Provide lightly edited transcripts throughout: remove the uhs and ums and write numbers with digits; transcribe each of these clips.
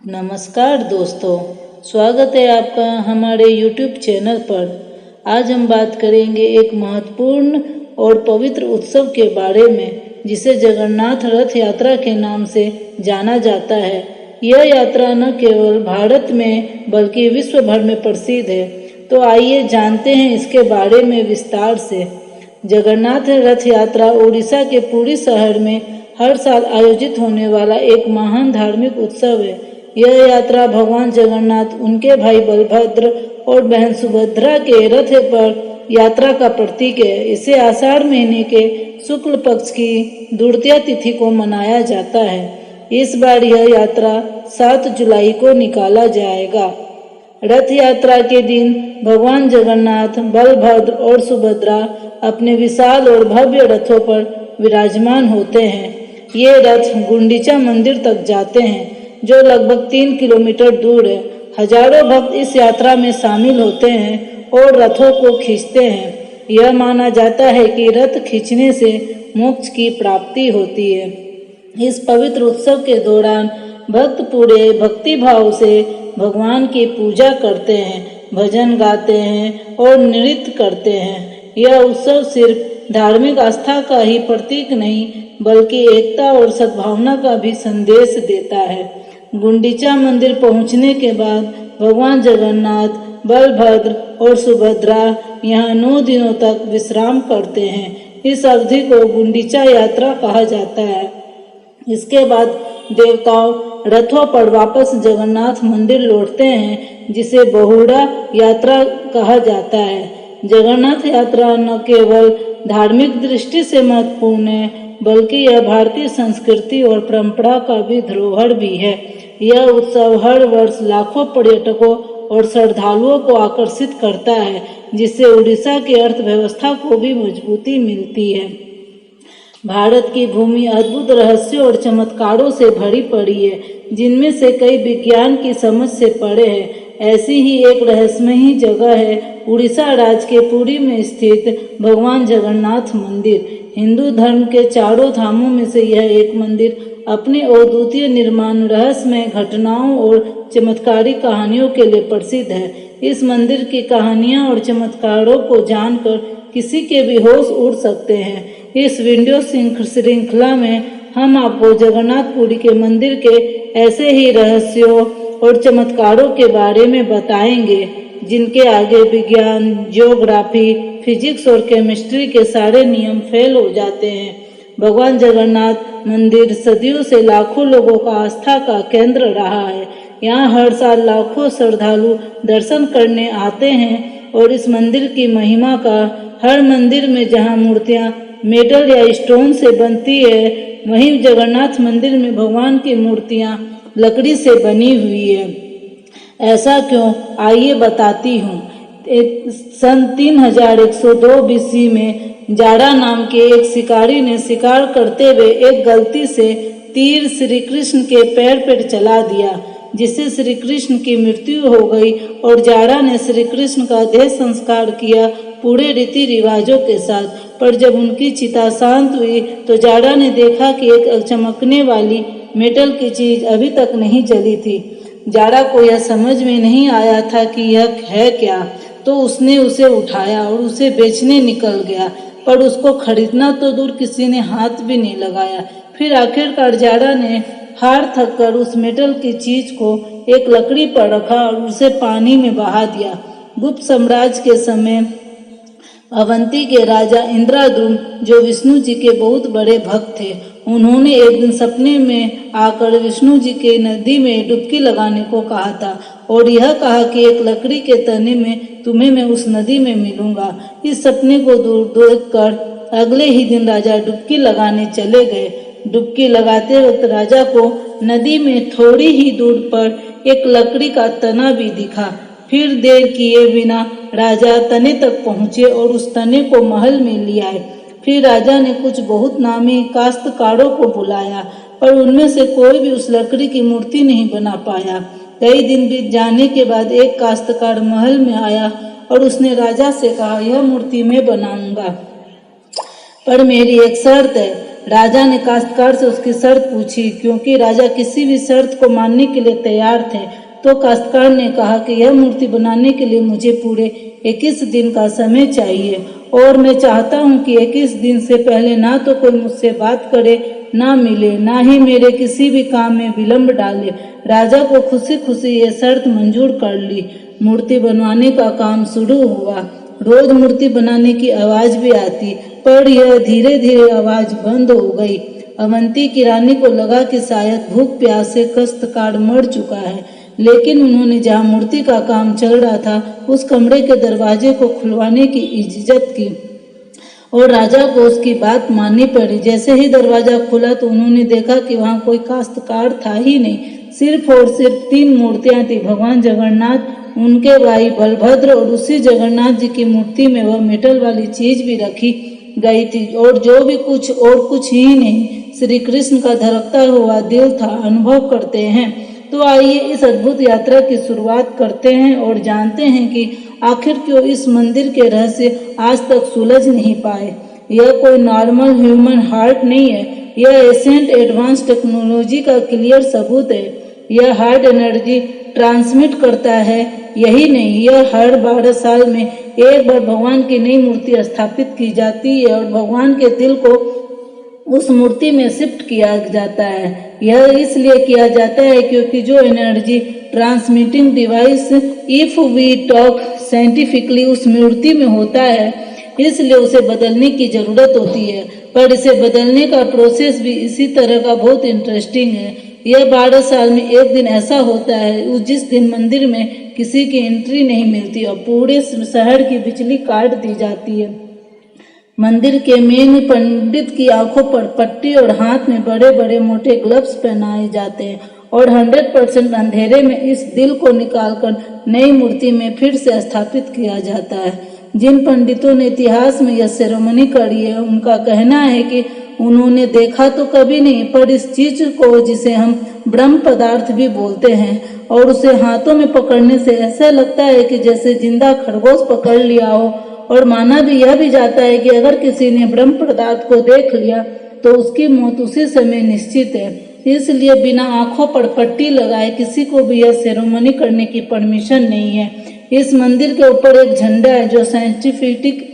नमस्कार दोस्तों, स्वागत है आपका हमारे YouTube चैनल पर। आज हम बात करेंगे एक महत्वपूर्ण और पवित्र उत्सव के बारे में जिसे जगन्नाथ रथ यात्रा के नाम से जाना जाता है। यह यात्रा न केवल भारत में बल्कि विश्व भर में प्रसिद्ध है। तो आइए जानते हैं इसके बारे में विस्तार से। जगन्नाथ रथ यात्रा उड़ीसा के पुरी शहर में हर साल आयोजित होने वाला एक महान धार्मिक उत्सव है। यह यात्रा भगवान जगन्नाथ, उनके भाई बलभद्र और बहन सुभद्रा के रथ पर यात्रा का प्रतीक है। इसे आषाढ़ महीने के शुक्ल पक्ष की द्वितीया तिथि को मनाया जाता है। इस बार यह यात्रा 7 जुलाई को निकाला जाएगा। रथ यात्रा के दिन भगवान जगन्नाथ, बलभद्र और सुभद्रा अपने विशाल और भव्य रथों पर विराजमान होते हैं। ये रथ गुंडीचा मंदिर तक जाते हैं, जो लगभग 3 किलोमीटर दूर है। हजारों भक्त इस यात्रा में शामिल होते हैं और रथों को खींचते हैं। यह माना जाता है कि रथ खींचने से मोक्ष की प्राप्ति होती है। इस पवित्र उत्सव के दौरान भक्त पूरे भक्ति भाव से भगवान की पूजा करते हैं, भजन गाते हैं और नृत्य करते हैं। यह उत्सव सिर्फ धार्मिक आस्था का ही प्रतीक नहीं, बल्कि एकता और सद्भावना का भी संदेश देता है। गुंडीचा मंदिर पहुंचने के बाद भगवान जगन्नाथ, बलभद्र और सुभद्रा यहाँ 9 दिनों तक विश्राम करते हैं। इस अवधि को गुंडीचा यात्रा कहा जाता है। इसके बाद देवताओं रथों पर वापस जगन्नाथ मंदिर लौटते हैं, जिसे बहुड़ा यात्रा कहा जाता है। जगन्नाथ यात्रा न केवल धार्मिक दृष्टि से महत्वपूर्ण है, बल्कि यह भारतीय संस्कृति और परंपरा का भी धरोहर भी है। यह उत्सव हर वर्ष लाखों पर्यटकों और श्रद्धालुओं को आकर्षित करता है, जिससे उड़ीसा की अर्थव्यवस्था को भी मजबूती मिलती है। भारत की भूमि अद्भुत रहस्यों और चमत्कारों से भरी पड़ी है, जिनमें से कई विज्ञान की समझ से परे हैं। ऐसी ही एक रहस्यमयी जगह है उड़ीसा राज्य के पुरी में स्थित भगवान जगन्नाथ मंदिर। हिंदू धर्म के चारों धामों में से यह एक मंदिर अपने अद्वितीय निर्माण, रहस्यमय घटनाओं और चमत्कारी कहानियों के लिए प्रसिद्ध है। इस मंदिर की कहानियां और चमत्कारों को जानकर किसी के भी होश उड़ सकते हैं। इस वीडियो श्रृंखला में हम आपको जगन्नाथपुरी के मंदिर के ऐसे ही रहस्यों और चमत्कारों के बारे में बताएंगे, जिनके आगे विज्ञान, ज्योग्राफी, फिजिक्स और केमिस्ट्री के सारे नियम फेल हो जाते हैं। भगवान जगन्नाथ मंदिर सदियों से लाखों लोगों का आस्था का केंद्र रहा है। यहाँ हर साल लाखों श्रद्धालु दर्शन करने आते हैं और इस मंदिर की महिमा का हर मंदिर में जहाँ मूर्तियाँ मेटल या स्टोन से बनती है, वहीं जगन्नाथ मंदिर में भगवान की मूर्तियाँ लकड़ी से बनी हुई है। ऐसा क्यों, आइए बताती हूँ। सन 3102 बीसी में जाड़ा नाम के एक शिकारी ने शिकार करते हुए एक गलती से तीर श्री कृष्ण के पैर पर चला दिया, जिससे श्री कृष्ण की मृत्यु हो गई और जाड़ा ने श्री कृष्ण का देह संस्कार किया पूरे रीति रिवाजों के साथ। पर जब उनकी चिता शांत हुई तो जाड़ा ने देखा कि एक चमकने वाली मेटल की चीज अभी तक नहीं जली थी। जाड़ा को यह समझ में नहीं आया था कि यह है क्या, तो उसने उसे उठाया और उसे बेचने निकल गया, पर उसको खरीदना तो दूर किसी ने हाथ भी नहीं लगाया। फिर आखिरकार जाड़ा ने हार थक कर उस मेटल की चीज को एक लकड़ी पर रखा और उसे पानी में बहा दिया। गुप्त साम्राज्य के समय अवंती के राजा इंद्रद्युम्न, जो विष्णु जी के बहुत बड़े भक्त थे, उन्होंने एक दिन सपने में आकर विष्णु जी के नदी में डुबकी लगाने को कहा था और यह कहा कि एक लकड़ी के तने में तुम्हें मैं उस नदी में मिलूंगा। इस सपने को देखकर अगले ही दिन राजा डुबकी लगाने चले गए। डुबकी लगाते वक्त राजा को नदी में थोड़ी ही दूर पर एक लकड़ी का तना भी दिखा। फिर देर किए बिना राजा तने तक पहुंचे और उस तने को महल में ले आए। फिर राजा ने कुछ बहुत नामी काश्तकारों को बुलाया, पर उनमें से कोई भी उस लकड़ी की मूर्ति नहीं बना पाया। कई दिन बीत जाने के बाद एक काश्तकार महल में आया और उसने राजा से कहा, यह मूर्ति मैं बनाऊंगा, पर मेरी एक शर्त है। राजा ने काश्तकार से उसकी शर्त पूछी। क्योंकि राजा किसी भी शर्त को मानने के लिए तैयार थे, तो काश्तकार ने कहा कि यह मूर्ति बनाने के लिए मुझे पूरे 21 दिन का समय चाहिए, और मैं चाहता हूँ कि 21 दिन से पहले ना तो कोई मुझसे बात करे, ना मिले, ना ही मेरे किसी भी काम में विलंब डाले। राजा को खुशी खुशी ये शर्त मंजूर कर ली। मूर्ति बनवाने का काम शुरू हुआ। रोज मूर्ति बनाने की आवाज भी आती, पर यह धीरे धीरे आवाज बंद हो गई। अवंती की रानी को लगा कि शायद भूख प्यास से काश्तकार मर चुका है, लेकिन उन्होंने जहाँ मूर्ति का काम चल रहा था उस कमरे के दरवाजे को खुलवाने की इजाजत की, और राजा को उसकी बात माननी पड़ी। जैसे ही दरवाजा खुला तो उन्होंने देखा कि वहाँ कोई काश्तकार था ही नहीं, सिर्फ और सिर्फ 3 मूर्तियां थी, भगवान जगन्नाथ, उनके भाई बलभद्र, और उसी जगन्नाथ जी की मूर्ति में वह मेटल वाली चीज भी रखी गई थी, और जो भी कुछ और कुछ ही नहीं, श्री कृष्ण का धड़कता हुआ दिल था। अनुभव करते हैं। तो आइए इस अद्भुत यात्रा की शुरुआत करते हैं और जानते हैं कि आखिर क्यों इस मंदिर के रहस्य आज तक सुलझ नहीं पाए। यह कोई नॉर्मल ह्यूमन हार्ट नहीं है, यह एशियंट एडवांस टेक्नोलॉजी का क्लियर सबूत है। यह हार्ट एनर्जी ट्रांसमिट करता है। यही नहीं, यह हर 12 साल में एक बार भगवान की नई मूर्ति स्थापित की जाती है और भगवान के दिल को उस मूर्ति में शिफ्ट किया जाता है। यह इसलिए किया जाता है क्योंकि जो energy transmitting device, if we talk scientifically, उस मूर्ति में होता है, इसलिए उसे बदलने की जरूरत होती है। पर इसे बदलने का प्रोसेस भी इसी तरह का बहुत इंटरेस्टिंग है। यह 12 साल में एक दिन ऐसा होता है जिस दिन मंदिर में किसी की एंट्री नहीं मिलती और पूरे शहर की बिजली काट दी जाती है। मंदिर के मेन पंडित की आंखों पर पट्टी और हाथ में बड़े बड़े मोटे ग्लव्स पहनाए जाते हैं, और 100% अंधेरे में इस दिल को निकालकर नई मूर्ति में फिर से स्थापित किया जाता है। जिन पंडितों ने इतिहास में यह सेरेमनी करी है, उनका कहना है कि उन्होंने देखा तो कभी नहीं, पर इस चीज को, जिसे हम ब्रह्म पदार्थ भी बोलते हैं, और उसे हाथों में पकड़ने से ऐसा लगता है कि जैसे जिंदा खरगोश पकड़ लिया हो। और माना भी यह भी जाता है कि अगर किसी ने ब्रह्म पदार्थ को देख लिया तो उसकी मौत उसी समय निश्चित है। इसलिए बिना आंखों पर पट्टी लगाए किसी को भी यह सेरेमनी करने की परमिशन नहीं है। इस मंदिर के ऊपर एक झंडा है जो साइंटिफिक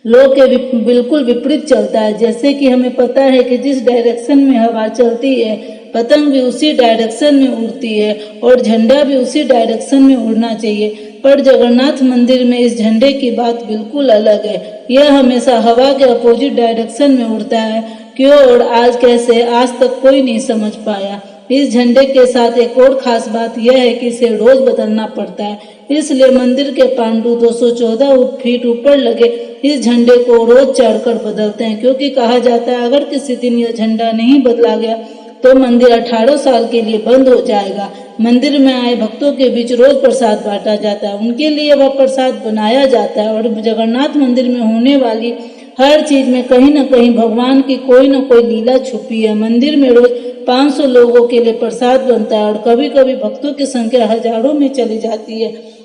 लॉ के बिल्कुल विपरीत चलता है। जैसे कि हमें पता है कि जिस डायरेक्शन में हवा चलती है, पतंग भी उसी डायरेक्शन में उड़ती है, और झंडा भी उसी डायरेक्शन में उड़ना चाहिए। पर जगन्नाथ मंदिर में इस झंडे की बात बिल्कुल अलग है। यह हमेशा हवा के अपोजिट डायरेक्शन में उड़ता है। क्यों और आज कैसे, आज तक कोई नहीं समझ पाया। इस झंडे के साथ एक और खास बात यह है कि इसे रोज बदलना पड़ता है। इसलिए मंदिर के पांडु 214 फीट ऊपर लगे इस झंडे को रोज चढ़कर बदलते हैं, क्योंकि कहा जाता है अगर किसी दिन यह झंडा नहीं बदला गया तो मंदिर 18 साल के लिए बंद हो जाएगा। मंदिर में आए भक्तों के बीच रोज प्रसाद बांटा जाता है, उनके लिए वह प्रसाद बनाया जाता है, और जगन्नाथ मंदिर में होने वाली हर चीज में कहीं न कहीं भगवान की कोई न कोई लीला छुपी है। मंदिर में रोज 500 लोगों के लिए प्रसाद बनता है, और कभी कभी भक्तों की संख्या हजारों में चली जाती है।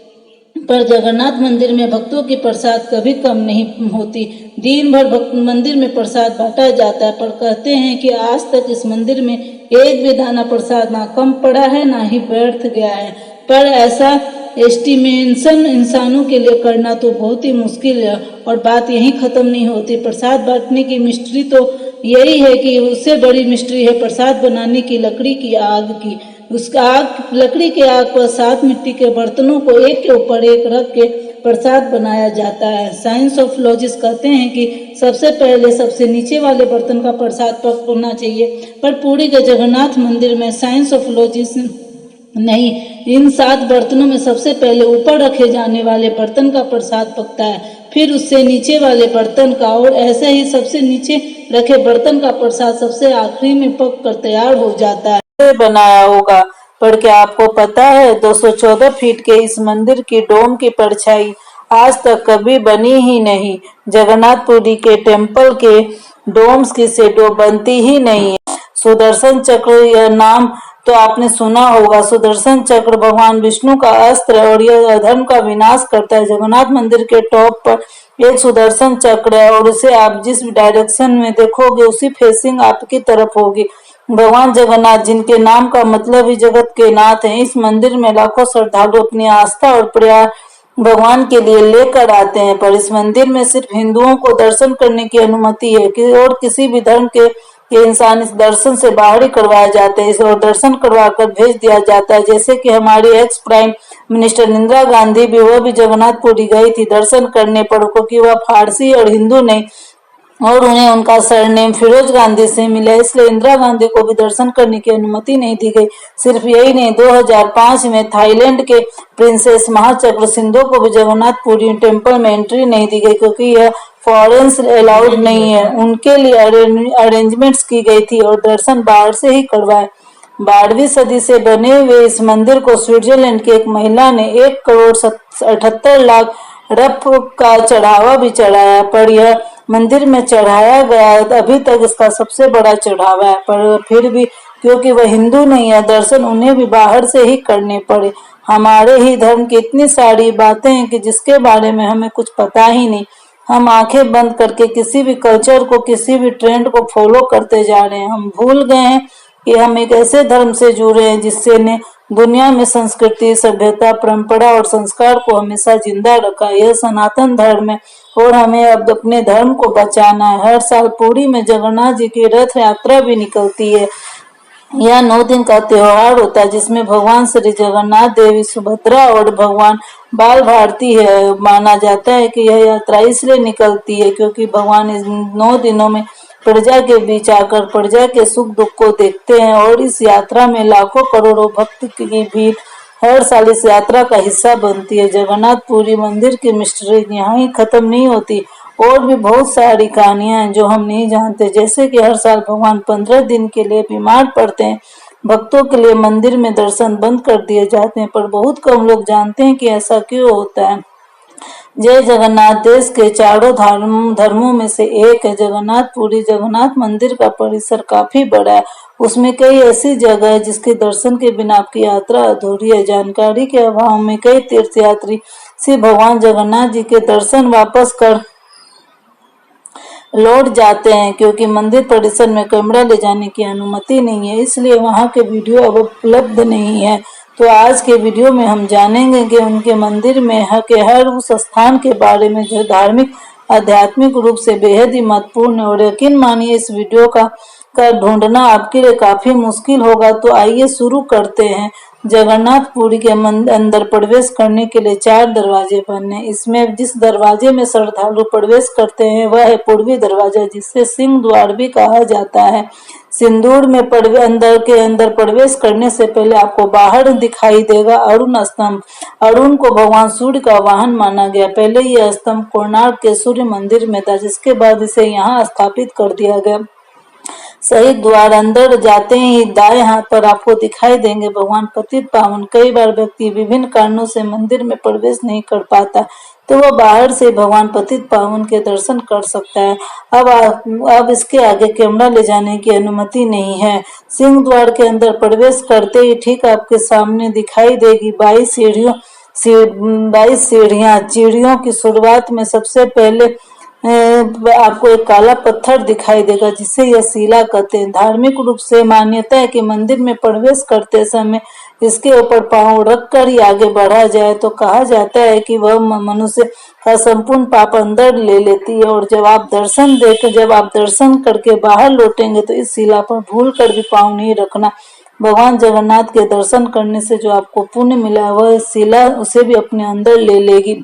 पर जगन्नाथ मंदिर में भक्तों की प्रसाद कभी कम नहीं होती। दिन भर मंदिर में प्रसाद बांटा जाता है, पर कहते हैं कि आज तक इस मंदिर में एक भी दाना प्रसाद ना कम पड़ा है, ना ही व्यर्थ गया है। पर ऐसा एस्टिमेशन इंसानों के लिए करना तो बहुत ही मुश्किल है, और बात यहीं खत्म नहीं होती। प्रसाद बांटने की मिस्ट्री तो यही है कि उससे बड़ी मिस्ट्री है प्रसाद बनाने की लकड़ी की आग की। उसका आग, लकड़ी के आग पर 7 मिट्टी के बर्तनों को एक के ऊपर एक रख के प्रसाद बनाया जाता है। साइंस ऑफ लॉजिस्ट कहते हैं कि सबसे पहले सबसे नीचे वाले बर्तन का प्रसाद पकना चाहिए, पर पुरी के जगन्नाथ मंदिर में साइंस ऑफ लॉजिस्ट नहीं, इन 7 बर्तनों में सबसे पहले ऊपर रखे जाने वाले बर्तन का प्रसाद पकता है, फिर उससे नीचे वाले बर्तन का, और ऐसे ही सबसे नीचे रखे बर्तन का प्रसाद सबसे आखिरी में पक कर तैयार हो जाता है। बनाया होगा, पर क्या आपको पता है 214 फीट के इस मंदिर की डोम की परछाई आज तक कभी बनी ही नहीं। जगन्नाथपुरी के टेम्पल के डोम्स की शेडो बनती ही नहीं है। सुदर्शन चक्र, यह नाम तो आपने सुना होगा। सुदर्शन चक्र भगवान विष्णु का अस्त्र, और यह अधर्म का विनाश करता है। जगन्नाथ मंदिर के टॉप पर एक सुदर्शन चक्र है और उसे आप जिस डायरेक्शन में देखोगे उसी फेसिंग आपकी तरफ होगी। भगवान जगन्नाथ, जिनके नाम का मतलब ही जगत के नाथ है, इस मंदिर में लाखों श्रद्धालु अपनी आस्था और प्यार भगवान के लिए लेकर आते हैं। पर इस मंदिर में सिर्फ हिंदुओं को दर्शन करने की अनुमति है कि और किसी भी धर्म के इंसान इस दर्शन से बाहर ही करवाए जाते हैं और दर्शन करवा कर भेज दिया जाता है। जैसे कि हमारी ex prime minister Indira Gandhi भी, वह भी जगन्नाथपुरी गई थी दर्शन करने पर, क्योंकि वह फारसी और हिंदू नहीं और उन्हें उनका सरनेम फिरोज गांधी से मिला, इसलिए इंदिरा गांधी को भी दर्शन करने की अनुमति नहीं दी गई। सिर्फ यही नहीं, 2005 में थाईलैंड के प्रिंसेस महाचक्र सिंधु को भी जगन्नाथपुरी टेम्पल में एंट्री नहीं दी गई, क्योंकि यह फॉरेन्स अलाउड नहीं है। उनके लिए अरेंजमेंट्स की गई थी और दर्शन बाहर से ही करवाए। 12वीं सदी से बने हुए इस मंदिर को स्विट्जरलैंड की एक महिला ने 1,78,00,000 रफ का चढ़ावा भी चढ़ाया, पर यह मंदिर में चढ़ाया गया अभी तक इसका सबसे बड़ा चढ़ावा है। पर फिर भी क्योंकि वह हिंदू नहीं है, दर्शन उन्हें भी बाहर से ही करने पड़े। हमारे ही धर्म की इतनी सारी बातें हैं कि जिसके बारे में हमें कुछ पता ही नहीं। हम आंखें बंद करके किसी भी कल्चर को, किसी भी ट्रेंड को फॉलो करते जा रहे हैं। हम भूल गए हैं कि हम एक ऐसे धर्म से जुड़े हैं जिससे ने दुनिया में संस्कृति, सभ्यता, परंपरा और संस्कार को हमेशा जिंदा रखा। यह सनातन धर्म है और हमें अब अपने धर्म को बचाना है। हर साल पुरी में जगन्नाथ जी की रथ यात्रा भी निकलती है। यह 9 दिन का त्योहार होता है जिसमें भगवान श्री जगन्नाथ, देवी सुभद्रा और भगवान बाल भारती है। माना जाता है कि यह यात्रा इसलिए निकलती है क्योंकि भगवान इस 9 दिनों में प्रजा के बीच आकर प्रजा के सुख दुख को देखते हैं और इस यात्रा में लाखों करोड़ों भक्त की भीड़ हर साल इस यात्रा का हिस्सा बनती है। जगन्नाथपुरी मंदिर की मिस्ट्री यहाँ ही खत्म नहीं होती, और भी बहुत सारी कहानियां हैं जो हम नहीं जानते। जैसे कि हर साल भगवान 15 दिन के लिए बीमार पड़ते हैं, भक्तों के लिए मंदिर में दर्शन बंद कर दिए जाते हैं, पर बहुत कम लोग जानते हैं कि ऐसा क्यों होता है। जय जगन्नाथ देश के चारों धर्मों में से एक है। जगन्नाथपुरी जगन्नाथ मंदिर का परिसर काफी बड़ा है। उसमें कई ऐसी जगह है जिसके दर्शन के बिना आपकी यात्रा अधूरी है। जानकारी के अभाव में कई तीर्थयात्री सिर्फ भगवान जगन्नाथ जी के दर्शन वापस कर लौट जाते हैं, क्योंकि मंदिर परिसर में कैमरा ले जाने की अनुमति नहीं है, इसलिए वहां के वीडियो अब उपलब्ध नहीं है। तो आज के वीडियो में हम जानेंगे कि उनके मंदिर में हर उस स्थान के बारे में जो धार्मिक आध्यात्मिक रूप से बेहद ही महत्वपूर्ण है। और यकीन मानिए इस वीडियो का ढूंढना आपके लिए काफी मुश्किल होगा। तो आइए शुरू करते हैं। जगन्नाथपुरी के अंदर प्रवेश करने के लिए 4 दरवाजे बने। इसमें जिस दरवाजे में श्रद्धालु प्रवेश करते हैं वह है पूर्वी दरवाजा, जिसे सिंह द्वार भी कहा जाता है। सिंदूर में अंदर प्रवेश करने से पहले आपको बाहर दिखाई देगा अरुण स्तंभ। अरुण को भगवान सूर्य का वाहन माना गया। पहले यह स्तंभ कोणार्क के सूर्य मंदिर में था, जिसके बाद इसे यहाँ स्थापित कर दिया गया। सही द्वार अंदर जाते ही दाएं हाथ पर आपको दिखाई देंगे भगवान पतित पावन। कई बार व्यक्ति विभिन्न कारणों से मंदिर में प्रवेश नहीं कर पाता, तो वह बाहर से भगवान पतित पावन के दर्शन कर सकता है। अब इसके आगे कैमरा ले जाने की अनुमति नहीं है। सिंह द्वार के अंदर प्रवेश करते ही ठीक आपके सामने दिखाई देगी 22 सीढ़ियां। सीढ़ियों की शुरुआत में सबसे पहले आपको एक काला पत्थर दिखाई देगा, जिसे यह शिला कहते हैं। धार्मिक रूप से मान्यता है कि मंदिर में प्रवेश करते समय इसके ऊपर पांव रखकर ही आगे बढ़ा जाए तो कहा जाता है कि वह मनुष्य का संपूर्ण पाप अंदर ले लेती है। और जब आप दर्शन करके बाहर लौटेंगे तो इस शिला पर भूल कर भी पांव नहीं रखना। भगवान जगन्नाथ के दर्शन करने से जो आपको पुण्य मिला वह शिला उसे भी अपने अंदर ले लेगी।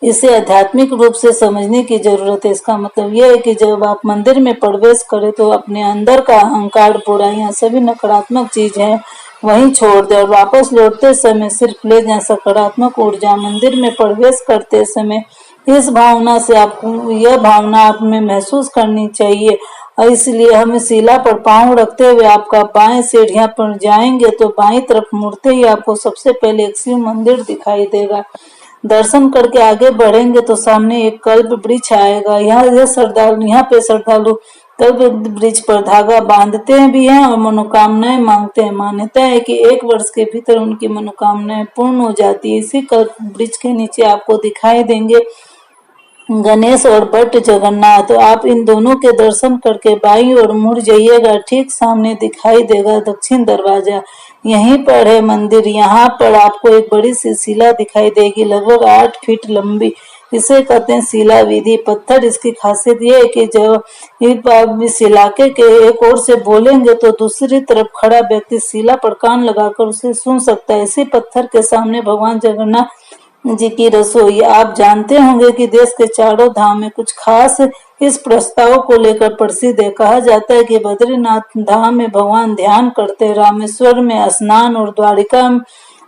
इसे आध्यात्मिक रूप से समझने की जरूरत है। इसका मतलब यह है कि जब आप मंदिर में प्रवेश करें तो अपने अंदर का अहंकार, बुराइयां, सभी नकारात्मक चीज है वहीं छोड़ दे और वापस लौटते समय सिर्फ ले जाए सकारात्मक ऊर्जा। मंदिर में प्रवेश करते समय यह भावना आप में महसूस करनी चाहिए। और इसलिए हमें शिला पर पांव रखते हुए आपका बाएं सीढ़ियां पर जाएंगे तो बाईं तरफ मुड़ते ही आपको सबसे पहले एक शिव मंदिर दिखाई देगा। दर्शन करके आगे बढ़ेंगे तो सामने एक कल्प वृक्ष आएगा। यहाँ पे श्रद्धालु कल्प वृक्ष पर धागा बांधते भी हैं और मनोकामनाएं मांगते हैं। मान्यता है कि 1 वर्ष के भीतर उनकी मनोकामनाएं पूर्ण हो जाती है। इसी कल्प वृक्ष के नीचे आपको दिखाई देंगे गणेश और भट्ट जगन्नाथ। आप इन दोनों के दर्शन करके बाईं ओर मुड़ जाइएगा, ठीक सामने दिखाई देगा दक्षिण दरवाजा। यहीं पर है मंदिर। यहाँ पर आपको एक बड़ी सी शिला दिखाई देगी, लगभग 8 फीट लंबी। इसे कहते हैं शिला विधि पत्थर। इसकी खासियत यह है कि जब आप इस इलाके के एक ओर से बोलेंगे तो दूसरी तरफ खड़ा व्यक्ति शिला पर कान लगाकर उसे सुन सकता है। इसी पत्थर के सामने भगवान जगन्नाथ जी की रसोई। आप जानते होंगे कि देश के चारों धाम में कुछ खास इस प्रस्ताव को लेकर प्रसिद्ध है। कहा जाता है कि बद्रीनाथ धाम में भगवान ध्यान करते, रामेश्वर में स्नान और द्वारिका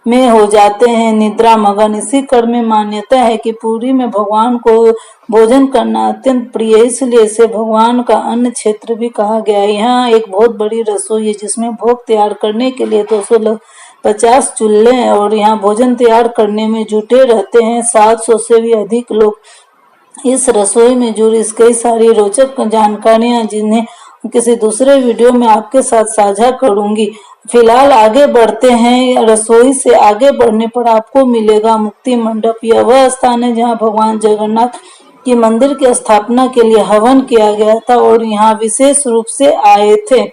में हो जाते हैं निद्रा मगन। इसी क्रम में मान्यता है कि पुरी में भगवान को भोजन करना अत्यंत प्रिय है, इसलिए इसे भगवान का अन्न क्षेत्र भी कहा गया है। यहाँ एक बहुत बड़ी रसोई है जिसमें भोग तैयार करने के लिए 250 चूल्हे हैं और यहाँ भोजन तैयार करने में जुटे रहते हैं 700 से भी अधिक लोग। इस रसोई में जुड़ी कई सारी रोचक जानकारियां जिन्हें किसी दूसरे वीडियो में आपके साथ साझा करूंगी। फिलहाल आगे बढ़ते हैं। रसोई से आगे बढ़ने पर आपको मिलेगा मुक्ति मंडप। यह वह स्थान है जहां भगवान जगन्नाथ की मंदिर की स्थापना के लिए हवन किया गया था और यहाँ विशेष रूप से आए थे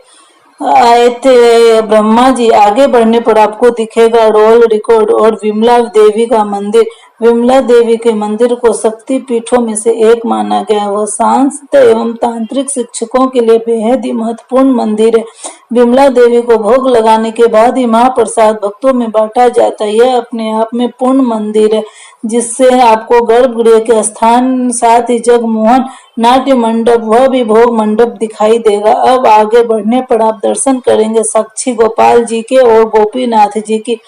ब्रह्मा जी। आगे बढ़ने पर आपको दिखेगा रोल रिकॉर्ड और विमला देवी का मंदिर। विमला देवी के मंदिर को शक्ति पीठों में से एक माना गया। वह शास्त्र एवं तांत्रिक शिक्षकों के लिए बेहद ही महत्वपूर्ण मंदिर है। विमला देवी को भोग लगाने के बाद ही महाप्रसाद भक्तों में बांटा जाता है। यह अपने आप में पूर्ण मंदिर है जिससे आपको गर्भगृह के स्थान साथ ही जगमोहन नाट्य मंडप वह भी भोग मंडप दिखाई देगा। अब आगे बढ़ने पर आप दर्शन करेंगे साक्षी गोपाल जी के और गोपीनाथ जी की।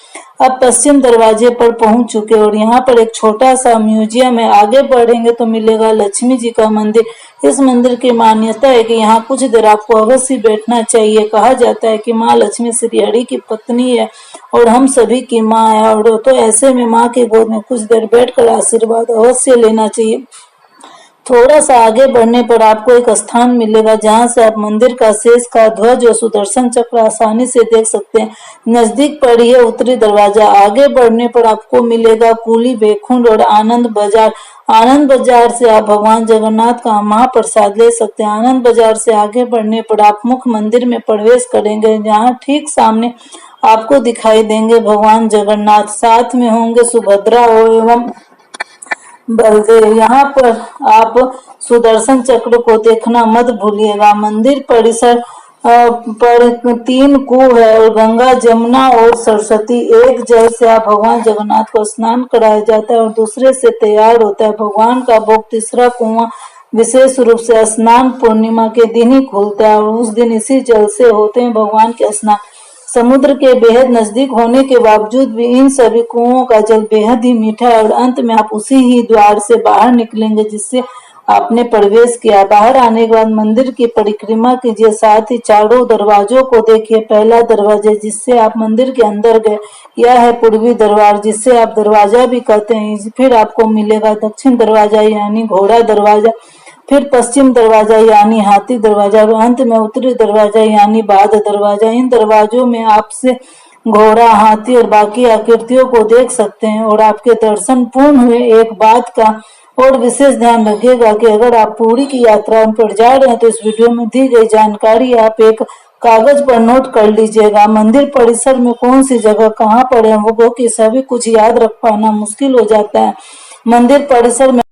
अब पश्चिम दरवाजे पर पहुंच चुके और यहाँ पर एक छोटा सा म्यूजियम है। आगे बढ़ेंगे तो मिलेगा लक्ष्मी जी का मंदिर। इस मंदिर की मान्यता है कि यहाँ कुछ देर आपको अवश्य बैठना चाहिए। कहा जाता है कि माँ लक्ष्मी श्री हरि की पत्नी है और हम सभी की माँ है, और तो ऐसे में माँ की गोद में कुछ देर बैठकर आशीर्वाद अवश्य लेना चाहिए। थोड़ा सा आगे बढ़ने पर आपको एक स्थान मिलेगा जहां से आप मंदिर का शेष का ध्वज और सुदर्शन चक्र आसानी से देख सकते हैं। नजदीक पर ही है उत्तरी दरवाजा। आगे बढ़ने पर आपको मिलेगा कुली बैकुंठ और आनंद बाजार। आनंद बाजार से आप भगवान जगन्नाथ का महाप्रसाद ले सकते हैं। आनंद बाजार से आगे बढ़ने पर आप मुख्य मंदिर में प्रवेश करेंगे जहाँ ठीक सामने आपको दिखाई देंगे भगवान जगन्नाथ, साथ में होंगे सुभद्रा एवं बलदेव। यहाँ पर आप सुदर्शन चक्र को देखना मत भूलिएगा। मंदिर परिसर पर 3 कुएं है और गंगा, जमुना और सरस्वती। एक जल से आप भगवान जगन्नाथ को स्नान कराया जाता है और दूसरे से तैयार होता है। भगवान का भोग तीसरा कुआं विशेष रूप से स्नान पूर्णिमा के दिन ही खुलता है और उस दिन इसी जल से होते हैं भगवान के स्नान। समुद्र के बेहद नजदीक होने के बावजूद भी इन सभी कुओं का जल बेहद ही मीठा है और अंत में आप उसी ही द्वार से बाहर निकलेंगे जिससे आपने प्रवेश किया। बाहर आने के बाद मंदिर की परिक्रमा कीजिए, साथ ही चारों दरवाजों को देखिए। पहला दरवाजा जिससे आप मंदिर के अंदर गए यह है पूर्वी दरबार जिससे आप दरवाजा भी कहते हैं। फिर आपको मिलेगा दक्षिण दरवाजा यानी घोड़ा दरवाजा, फिर पश्चिम दरवाजा यानी हाथी दरवाजा और अंत में उत्तरी दरवाजा यानी बाध दरवाजा। इन दरवाजों में आपसे घोड़ा, हाथी और बाकी आकृतियों को देख सकते हैं और आपके दर्शन पूर्ण हुए। एक बात का और विशेष ध्यान रखिएगा कि अगर आप पुरी की यात्रा पर जा रहे हैं तो इस वीडियो में दी गई जानकारी आप एक कागज पर नोट कर लीजिएगा। मंदिर परिसर में कौन सी जगह कहाँ पर है वो कि सभी कुछ याद रख पाना मुश्किल हो जाता है। मंदिर परिसर में